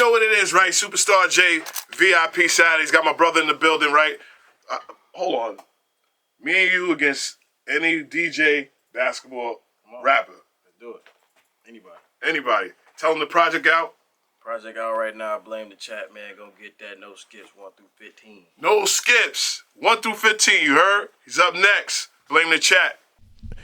know what it is, right? Superstar J, VIP Saturdays. Got my brother in the building, right? Hold on. Me and you against any DJ, basketball, rapper. Let's do it. Anybody. Tell them the project out. Project out right now. Blame the chat, man. Gonna get that. No skips 1 through 15. No skips. 1 through 15, you heard? He's up next. Blame the chat.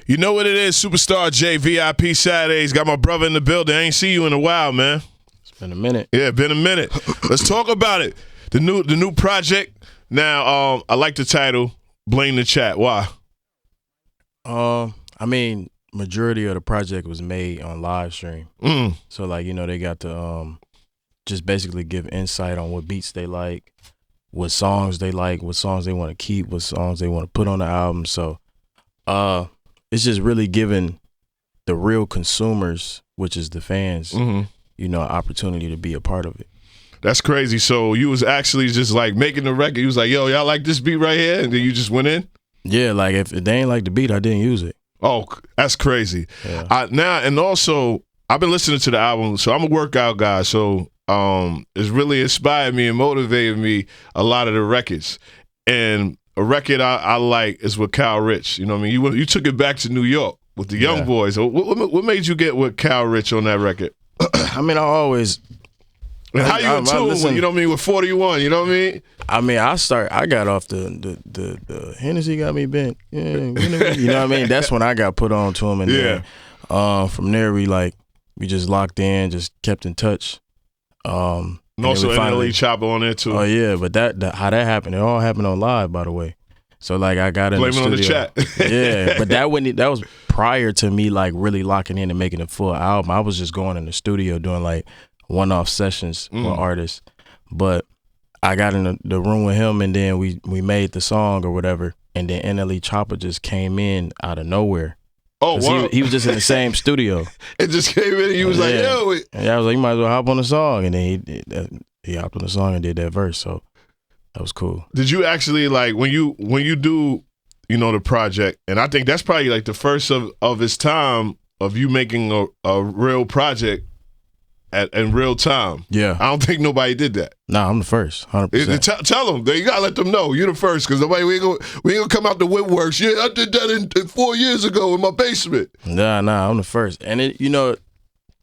You know what it is, Superstar J, VIP Saturdays. Got my brother in the building. I ain't see you in a while, man. It's been a minute. Yeah, been a minute. Let's talk about it. The new project. Now, I like the title, Blame the Chat. Why? I mean, majority of the project was made on live stream. So, like, you know, they got to just basically give insight on what beats they like, what songs they like, what songs they want to keep, what songs they want to put on the album. So, it's just really giving the real consumers, which is the fans, you know, an opportunity to be a part of it. That's crazy. So you was actually just like making the record. You was like, yo, y'all like this beat right here? And then you just went in? Yeah, like if they ain't like the beat, I didn't use it. Oh, that's crazy. Yeah. Now, and also, I've been listening to the album, so I'm a workout guy. So it's really inspired me and motivated me a lot of the records. And a record I like is with Cal Rich. You know what I mean? You took it back to New York with the Young Boys. So what made you get with Cal Rich on that record? I mean, I always... And how you in tune when, you know what I mean, with 41, you know what I mean? I mean, I got off the Hennessy got me bent. Yeah, you know what I mean? That's when I got put on to him. And then from there, we just locked in, just kept in touch. And also finally Chopper on there too. Oh, yeah, but how that happened, it all happened on live, by the way. So, like, I got in the studio. Blame it on the chat. Yeah, but that was prior to me, like, really locking in and making a full album. I was just going in the studio doing, like, one-off sessions for artists. But I got in the room with him, and then we made the song or whatever, and then NLE Chopper just came in out of nowhere. Oh, wow. He was just in the same studio. It just came in and he was like, yo. And I was like, you might as well hop on the song. And then he hopped on the song and did that verse, so that was cool. Did you actually, like, when you do, you know, the project, and I think that's probably like the first of its time of you making a real project in real time. Yeah. I don't think nobody did that. Nah, I'm the first, 100%. Tell them. You got to let them know. You're the first, because nobody, we ain't gonna come out the woodworks. Yeah, I did that in 4 years ago in my basement. Nah, I'm the first. And, you know,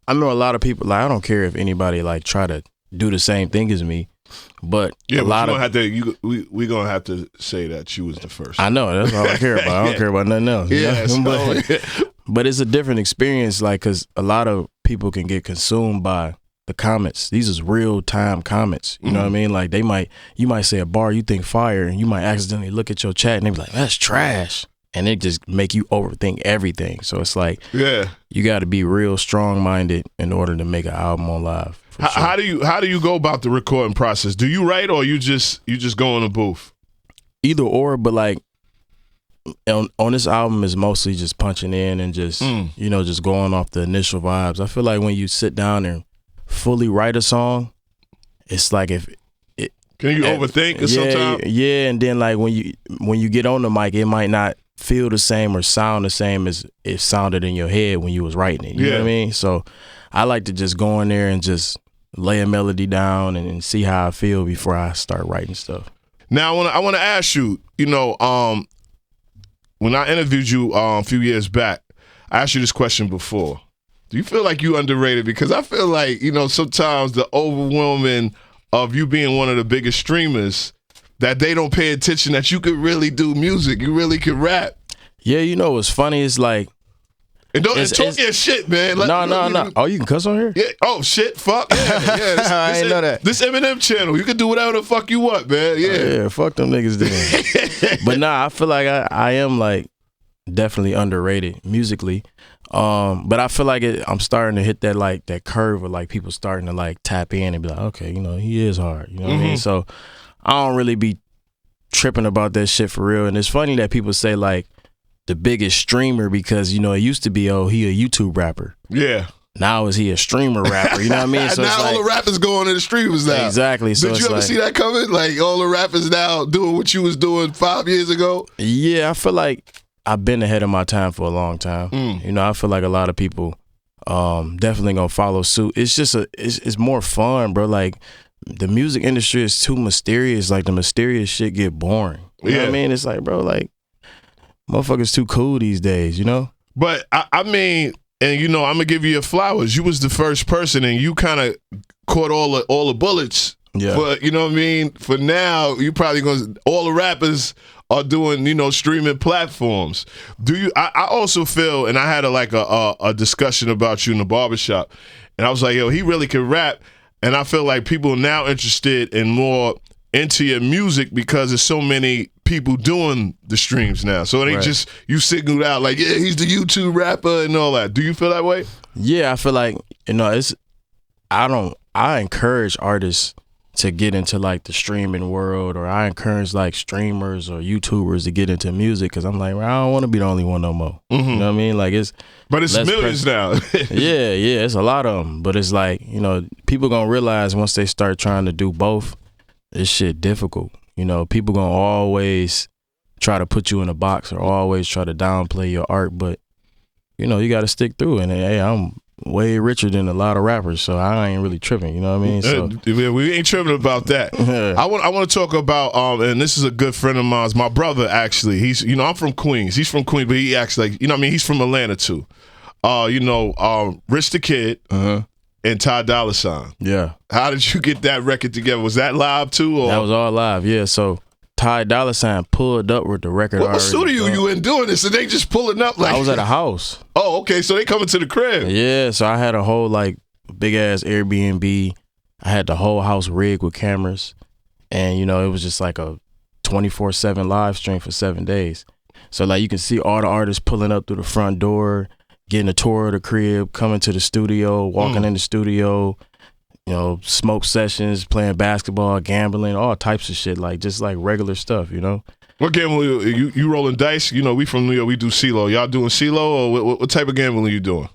I know a lot of people, like, I don't care if anybody, like, try to do the same thing as me, but yeah, we're going to have to say that you was the first. I know. That's all I care about. I don't care about nothing else. Yeah. But it's a different experience, like, because a lot of people can get consumed by the comments. These is real-time comments. You know what I mean? Like, you might say a bar you think fire, and you might accidentally look at your chat, and they be like, that's trash. And it just make you overthink everything. So it's like, you got to be real strong-minded in order to make an album on live. Sure. How do you go about the recording process? Do you write, or you just go in the booth? Either or, but like, on this album is mostly just punching in and just you know, just going off the initial vibes. I feel like when you sit down and fully write a song, it's like can you overthink it sometimes? Yeah, and then like when you get on the mic, it might not feel the same or sound the same as it sounded in your head when you was writing it. You know what I mean? So I like to just go in there and just lay a melody down and see how I feel before I start writing stuff. Now I want to ask you, you know, when I interviewed you a few years back, I asked you this question before. Do you feel like you underrated? Because I feel like, you know, sometimes the overwhelming of you being one of the biggest streamers, that they don't pay attention that you could really do music. You really could rap. Yeah, you know what's funny? It's like, and don't talk your shit, man. No. Oh, you can cuss on here? Yeah. Oh, shit. Fuck. Yeah. I didn't know that. This Eminem channel. You can do whatever the fuck you want, man. Yeah. Yeah, fuck them niggas then. But nah, I feel like I am like definitely underrated musically. But I feel like I'm starting to hit that curve of like people starting to like tap in and be like, okay, you know, he is hard. You know what I mean? So I don't really be tripping about that shit for real. And it's funny that people say like the biggest streamer, because, you know, it used to be, oh, he a YouTube rapper. Yeah. Now is he a streamer rapper? You know what I mean? So now all the rappers going to the streamers now. Exactly. So did you ever see that coming? Like all the rappers now doing what you was doing 5 years ago? Yeah, I feel like I've been ahead of my time for a long time. You know, I feel like a lot of people definitely gonna follow suit. It's just it's more fun, bro. Like the music industry is too mysterious. Like the mysterious shit get boring. You know what I mean? It's like, bro, like motherfuckers too cool these days, you know? But I mean, and you know, I'm gonna give you your flowers. You was the first person, and you kind of caught all the bullets. Yeah. But you know what I mean? For now, you probably all the rappers are doing, you know, streaming platforms. Do you? I also feel, and I had a discussion about you in the barbershop, and I was like, yo, he really can rap, and I feel like people are now interested in more into your music because there's so many people doing the streams now. So it ain't just you singled out like, yeah, he's the YouTube rapper and all that. Do you feel that way? Yeah, I feel like, you know, I encourage artists to get into like the streaming world, or I encourage like streamers or YouTubers to get into music, because I'm like, well, I don't want to be the only one no more. Mm-hmm. You know what I mean? Like but it's millions now. yeah, it's a lot of them. But it's like, you know, people gonna realize once they start trying to do both, this shit difficult. You know, people gonna always try to put you in a box or always try to downplay your art, but you know, you got to stick through. And hey, I'm way richer than a lot of rappers, so I ain't really tripping. You know what I mean? So we ain't tripping about that. I want to talk about and this is a good friend of mine, my brother actually. He's, you know, I'm from Queens. He's from Queens, but he acts like, you know what I mean, he's from Atlanta too. You know, Rich the Kid and Ty Dolla $ign. Yeah. How did you get that record together? Was that live too? Or? That was all live. Yeah. So Ty Dolla $ign pulled up with the record. What studio you in doing this? And they just pulling up like? I was at a house. Oh, okay. So they coming to the crib. Yeah. So I had a whole like big ass Airbnb. I had the whole house rigged with cameras, and you know, it was just like a 24/7 live stream for 7 days. So like you can see all the artists pulling up through the front door, getting a tour of the crib, coming to the studio, walking in the studio. You know, smoke sessions, playing basketball, gambling, all types of shit, like just like regular stuff, you know. What gambling you rolling dice? You know, we from New York, we do CeeLo. Y'all doing CeeLo, or what type of gambling you doing?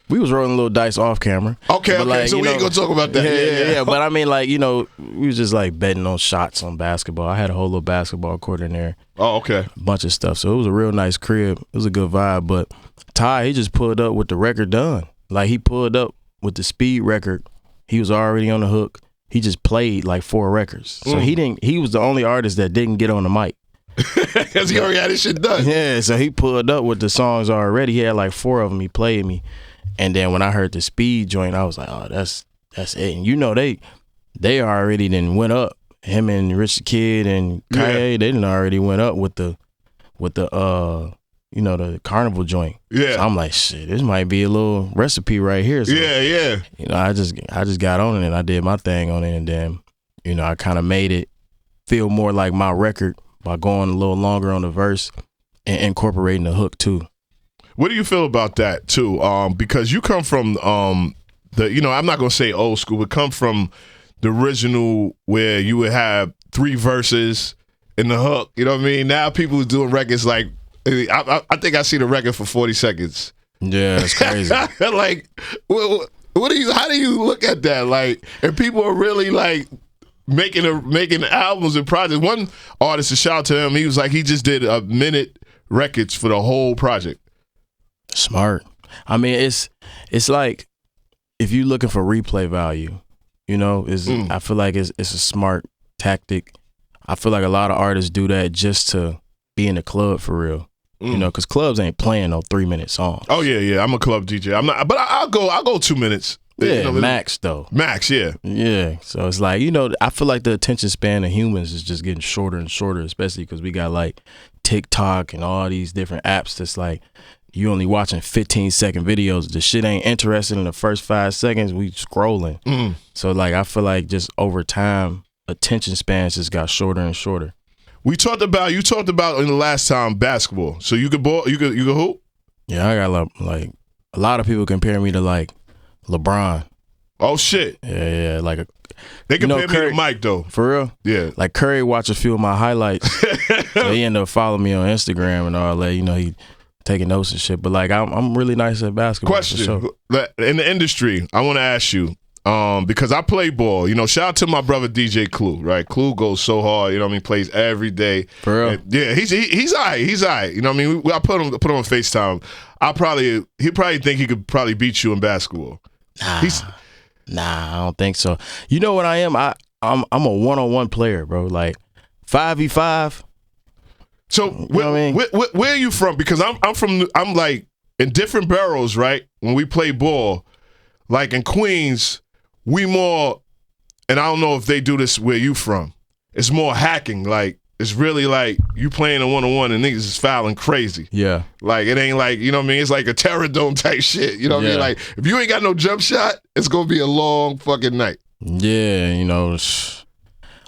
We was rolling little dice off camera. Okay, but like, so we ain't gonna talk about that. Yeah. But I mean, like, you know, we was just like betting on shots on basketball. I had a whole little basketball court in there. Oh, okay. A bunch of stuff. So it was a real nice crib. It was a good vibe. But Ty, he just pulled up with the record done. Like he pulled up with the speed record. He was already on the hook. He just played like 4 records. So he was the only artist that didn't get on the mic. Because he already had his shit done. Yeah, so he pulled up with the songs already. He had like 4 of them. He played me. And then when I heard the speed joint, I was like, oh, that's it. And you know, they already then went up. Him and Rich the Kid and Kanye, they done already went up with the you know, the carnival joint. Yeah. So I'm like, shit, this might be a little recipe right here. So, yeah. You know, I just got on it and I did my thing on it, and then, you know, I kind of made it feel more like my record by going a little longer on the verse and incorporating the hook too. What do you feel about that too? Because you come from you know, I'm not gonna say old school, but come from the original where you would have 3 verses in the hook. You know what I mean? Now people are doing records like, I think I see the record for 40 seconds. Yeah, it's crazy. Like, what do you? How do you look at that? Like, and people are really like making albums and projects. One artist, a shout out to him, he was like, he just did a minute records for the whole project. Smart. I mean, it's like if you're looking for replay value, you know, I feel like it's a smart tactic. I feel like a lot of artists do that just to be in the club for real. You know, because clubs ain't playing no 3-minute songs. Oh yeah. I'm a club DJ. I'm not, but I'll go 2 minutes. Yeah, you know, max though. Max, yeah. Yeah. So it's like, you know, I feel like the attention span of humans is just getting shorter and shorter, especially because we got like TikTok and all these different apps that's like you only watching 15-second videos. The shit ain't interesting in the first 5 seconds. We scrolling. So like I feel like just over time, attention spans just got shorter and shorter. You talked about in the last time basketball. So you could hoop? Yeah, I got like a lot of people compare me to like LeBron. Oh shit. Yeah, like they compare me to Mike though. For real? Yeah. Like Curry watched a few of my highlights. So he ended up following me on Instagram and all that. You know, he taking notes and shit. But like I'm really nice at basketball. Question. For sure. In the industry, I want to ask you, because I play ball. You know, shout out to my brother DJ Clue, right? Clue goes so hard, you know what I mean, plays every day. For real? And, yeah, he's all right. He's all right. You know what I mean? I put him on FaceTime. He'd probably think he could probably beat you in basketball. Nah, I don't think so. You know what I am? I'm a one-on-one player, bro. Like 5v5. So where are you from? Because I'm like in different boroughs, right? When we play ball, like in Queens, we more, and I don't know if they do this where you from. It's more hacking. Like it's really like you playing a one-on-one and niggas is fouling crazy. Yeah. Like it ain't like, you know what I mean? It's like a terror dome type shit. You know what I mean? Like if you ain't got no jump shot, it's gonna be a long fucking night. Yeah, you know,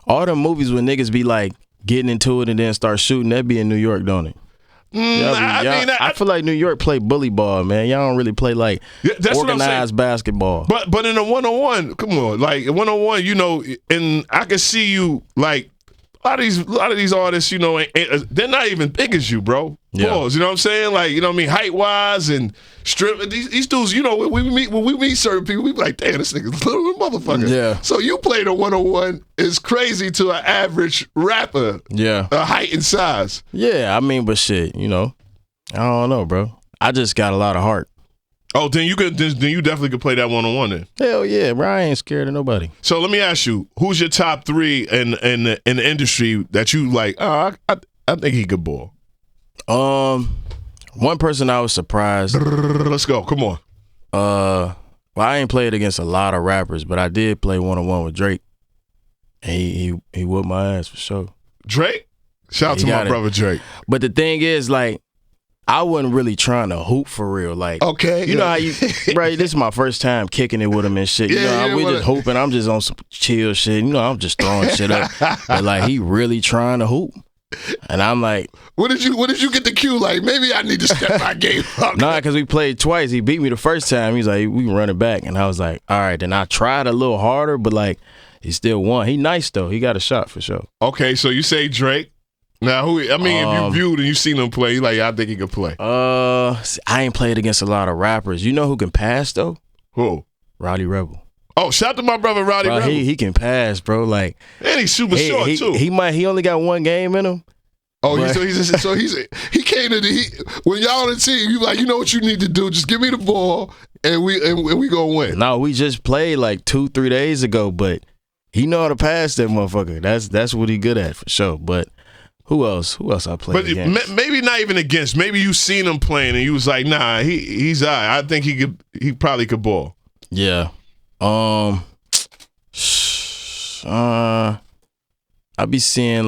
all them movies where niggas be like getting into it and then start shooting, that be in New York, don't it? I feel like New York play bully ball, man. Y'all don't really play like organized basketball. But in a one-on-one, come on, like a one-on-one, you know, and I can see you like a lot of these artists, you know, they're not even big as you, bro. Yeah. Pause, you know what I'm saying? Like, you know what I mean, height-wise and strip. These dudes, you know, when we meet certain people, we be like, damn, this nigga's a little motherfucker. Yeah. So you played a one-on-one is crazy to an average rapper. Yeah. Height and size. Yeah, I mean, but shit, you know, I don't know, bro. I just got a lot of heart. Oh, then you definitely could play that one-on-one then. Hell yeah, bro. I ain't scared of nobody. So let me ask you, who's your top three in the industry that you like, I think he could ball? One person I was surprised. Let's go. Come on. Well, I ain't played against a lot of rappers, but I did play one-on-one with Drake. And he whooped my ass for sure. Drake? Shout out to my brother Drake. But the thing is, like, I wasn't really trying to hoop for real. Like, okay, you know how you, right? This is my first time kicking it with him and shit. You know, we just hooping. I'm just on some chill shit. You know, I'm just throwing shit up. But like, he really trying to hoop, and I'm like, what did you get the cue? Like, maybe I need to step my game up. Nah, because we played twice. He beat me the first time. He's like, we can run it back, and I was like, all right. Then I tried a little harder, but like, he still won. He nice though. He got a shot for sure. Okay, so you say Drake. Now, if you viewed and you seen him play, you like, I think he could play. I ain't played against a lot of rappers. You know who can pass though? Who? Roddy Rebel. Oh, shout out to my brother Roddy Rebel. He can pass, bro. Like, and he's super short too. He only got one game in him. Oh, he came to when y'all on the team. You like, you know what you need to do? Just give me the ball, and we gonna win. No, we just played like 2-3 days ago, but he know how to pass that motherfucker. That's what he good at for sure. But who else I played against? Maybe not even against. Maybe you seen him playing and you was like, nah, he's all right. I think he probably could ball. Yeah. I be seeing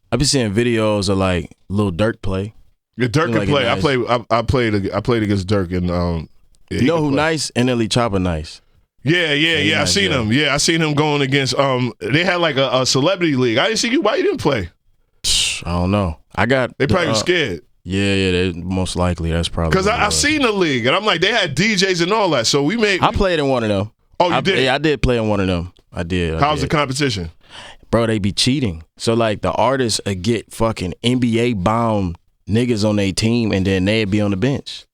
videos of like Lil Durk play. Yeah, Durk can play. Nice. I played against Durk and you know who play. Nice? NLE Chopper nice. Yeah. I seen him. Yeah, I seen him going against. They had like a celebrity league. I didn't see you. Why you didn't play? I don't know. They probably were scared. Yeah. They most likely that's probably because I've seen the league and I'm like they had DJs and all that. So I played in one of them. Oh, you did? Yeah, I did play in one of them. I did. How's the competition? Bro, they be cheating. So like the artists get fucking NBA bound niggas on their team and then they'd be on the bench.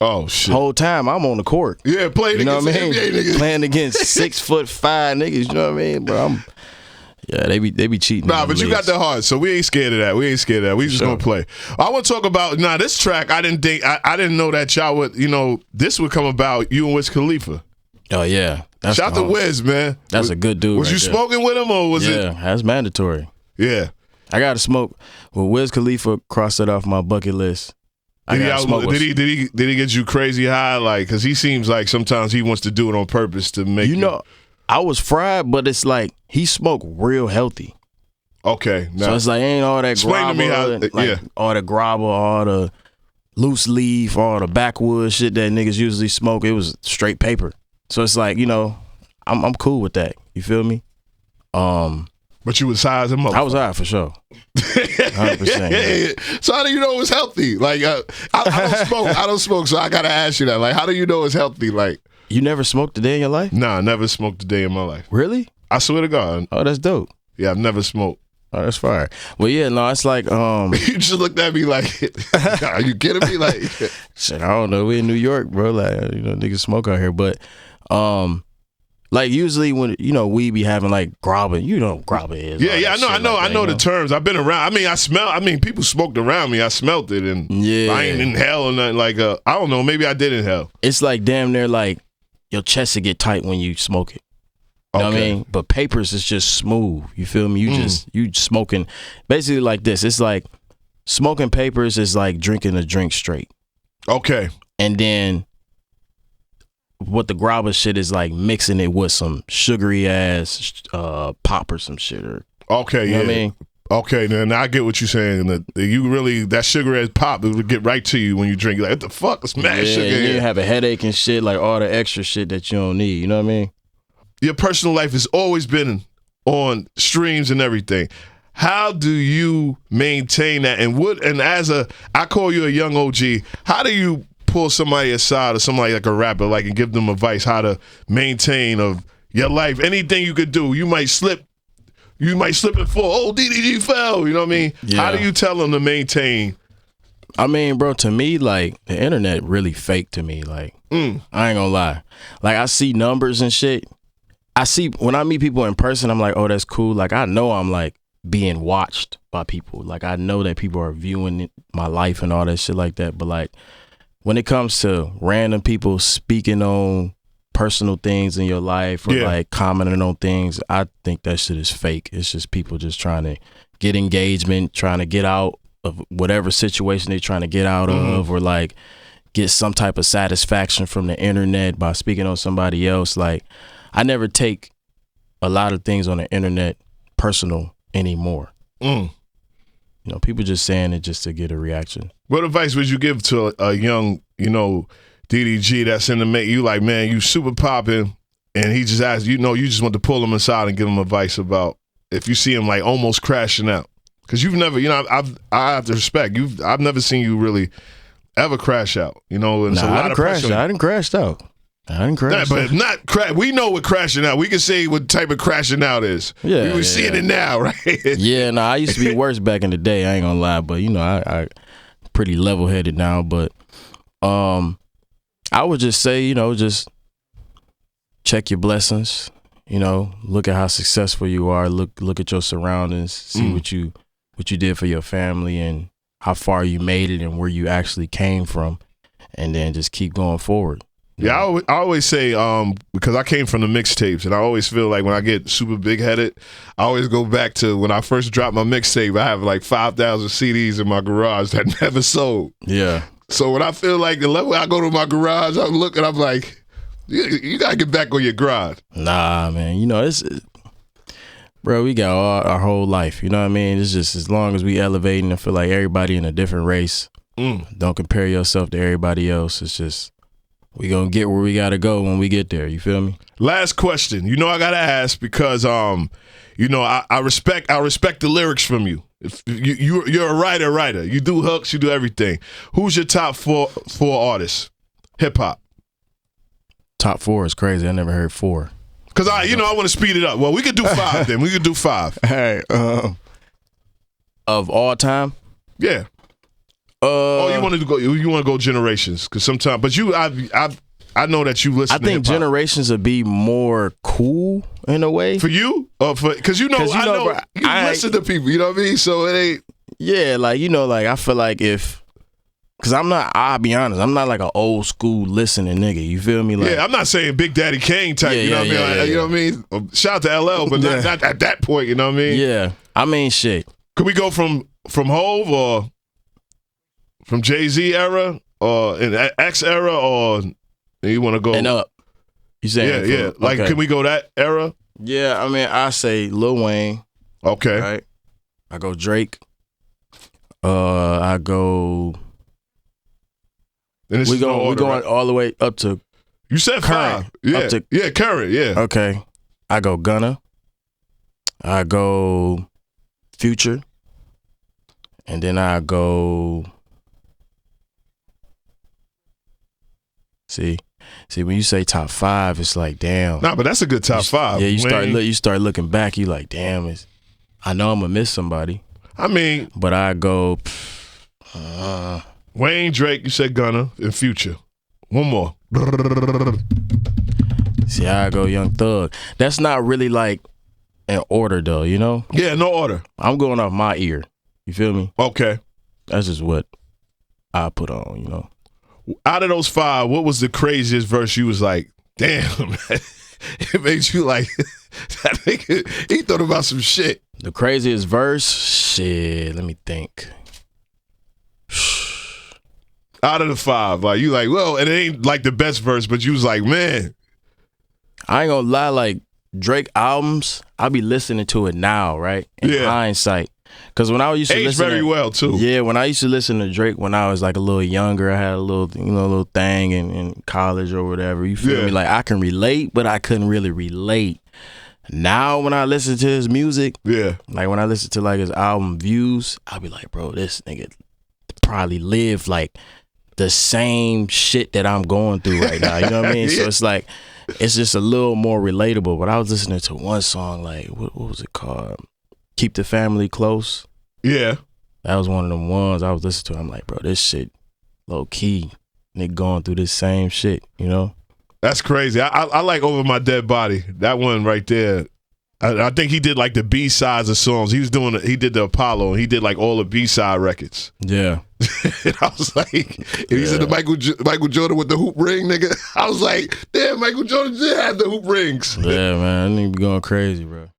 Oh shit! Whole time I'm on the court. Yeah, playing against NBA niggas. Playing against 6'5" niggas. You know what I mean, bro? They be cheating. Nah, but you got the heart, so we ain't scared of that. We just gonna play. I want to talk about this track. I didn't know that y'all would. You know, this would come about you and Wiz Khalifa. Oh yeah, shout out to Wiz, man. That's a good dude. Was you smoking with him or was it? Yeah, that's mandatory. Yeah, I got to smoke. Well, Wiz Khalifa crossed it off my bucket list. Did he get you crazy high? Like, because he seems like sometimes he wants to do it on purpose to make you know. I was fried, but it's like he smoked real healthy. Okay, so it's like ain't all that explain to me how, all the grabber, all the loose leaf, all the backwood shit that niggas usually smoke. It was straight paper. So it's like, you know, I'm cool with that. You feel me? But you was high as a motherfucker. I was high for sure. 100%. Yeah. So how do you know it was healthy? Like, I don't smoke. I don't smoke, so I gotta ask you that. Like, how do you know it's healthy? Like, you never smoked a day in your life? Nah, I never smoked a day in my life. Really? I swear to God. Oh, that's dope. Yeah, I've never smoked. Oh, that's fire. Well, yeah, no, it's like you just looked at me like, are you kidding me? Like, shit, I don't know. We in New York, bro. Like, you know, niggas smoke out here, but Like usually when we be having like grabba, what grabba is. Yeah, I know the terms. I've been around. I mean, people smoked around me. I smelt it, and I ain't inhale or nothing. Like, I don't know. Maybe I did inhale. It's like damn near like your chest will get tight when you smoke it. You know what I mean? But papers is just smooth. You feel me? You smoking basically like this. It's like smoking papers is like drinking a drink straight. Okay. And then what the grabba shit is like mixing it with some sugary ass pop or some shit or okay, you know what I mean? Okay, then I get what you're saying. That sugar ass pop, it would get right to you when you drink. You're like, what the fuck? It's mad sugar. And you have a headache and shit, like all the extra shit that you don't need. You know what I mean? Your personal life has always been on streams and everything. How do you maintain that? And I call you a young OG. How do you pull somebody aside or somebody like a rapper, like, and give them advice how to maintain of your life? Anything you could do. You might slip and fall. Oh, DDG fell. You know what I mean? Yeah. How do you tell them to maintain? I mean, bro, to me, like, the internet really fake to me. Like, I ain't gonna lie. Like, I see numbers and shit. When I meet people in person, I'm like, oh, that's cool. Like, I know I'm like being watched by people. Like, I know that people are viewing my life and all that shit like that. But like, when it comes to random people speaking on personal things in your life or like commenting on things, I think that shit is fake. It's just people just trying to get engagement, trying to get out of whatever situation they're trying to get out of, or like get some type of satisfaction from the internet by speaking on somebody else. Like, I never take a lot of things on the internet personal anymore. You know, people just saying it just to get a reaction. What advice would you give to a young, DDG that's in the make? You like, man, you super popping, and he just asked, you just want to pull him aside and give him advice about if you see him like almost crashing out. Because you've never, I have to respect, I've never seen you really ever crash out. And it's a lot of pressure. I didn't crash out. But not crash. We know what crashing out. We can say what type of crashing out is. Yeah, we're seeing it now, right? Yeah, no, I used to be worse back in the day. I ain't gonna lie, but I pretty level headed now. But I would just say, just check your blessings. Look at how successful you are. Look at your surroundings. See what you did for your family and how far you made it and where you actually came from, and then just keep going forward. Yeah, I always say, because I came from the mixtapes, and I always feel like when I get super big-headed, I always go back to when I first dropped my mixtape. I have like 5,000 CDs in my garage that never sold. Yeah. So when I feel like the level I go to my garage, I'm looking, I'm like, you got to get back on your grind. Nah, man. Bro, we got our whole life. You know what I mean? It's just as long as we elevating and feel like everybody in a different race. Don't compare yourself to everybody else. It's just, we gonna get where we gotta go when we get there. You feel me? Last question. I gotta ask because I respect the lyrics from you. If you're a writer. You do hooks. You do everything. Who's your top four artists? Hip hop. Top 4 is crazy. I never heard 4. Cause I want to speed it up. Well, we could do 5 then. We could do 5. All right. Of all time? Yeah. You want to go generations? Because sometimes, but I know that you listen. I think generations would be more cool in a way for you, or because I know bro, you listen to people. You know what I mean? So it ain't. Yeah, like I feel like because I'll be honest, I'm not like an old school listening nigga. You feel me? Like, yeah, I'm not saying Big Daddy Kane type. You know what I mean? You know what I mean? Shout out to LL, but not at that point. You know what I mean? Yeah, I mean shit. Could we go from Hove or from Jay-Z era or in X era, or you want to go and up? You saying? Yeah. Like, can we go that era? Yeah, I mean, I say Lil Wayne. Okay. Right. I go Drake. I go. We going all the way up to. You said current. 5. Yeah. Current. Yeah. Okay. I go Gunna. I go Future. And then I go. See, when you say top 5, it's like, damn. Nah, but that's a good top 5. Yeah, you start looking back. You like, damn. I know I'm gonna miss somebody. I mean, but I go. Wayne, Drake. You said Gunna and Future. One more. See how I go, Young Thug. That's not really like in order though, you know? Yeah, no order. I'm going off my ear. You feel me? Okay. That's just what I put on, you know? Out of those 5, what was the craziest verse you was like, damn, man, it made you like, that nigga, he thought about some shit. The craziest verse? Shit, let me think. Out of the 5, like you like, well, and it ain't like the best verse, but you was like, man. I ain't gonna lie, like Drake albums, I be listening to it now, right? In hindsight. Cause when I used to listen very well too. Yeah, when I used to listen to Drake when I was like a little younger, I had a little, you know, a little thing in college or whatever. You feel me? Like I can relate, but I couldn't really relate. Now when I listen to his music, like when I listen to like his album Views, I'll be like, bro, this nigga probably lived like the same shit that I'm going through right now. You know what I mean? So it's like, it's just a little more relatable. But I was listening to one song, like, what was it called? Keep the Family Close. Yeah. That was one of them ones I was listening to. I'm like, bro, this shit low key. Nigga going through this same shit, you know? That's crazy. I like Over My Dead Body. That one right there. I think he did like the B-sides of songs. He did the Apollo, and he did like all the B-side records. Yeah. And I was like, he said the Michael Jordan with the hoop ring, nigga. I was like, damn, Michael Jordan did have the hoop rings. Yeah, man. I need to be going crazy, bro.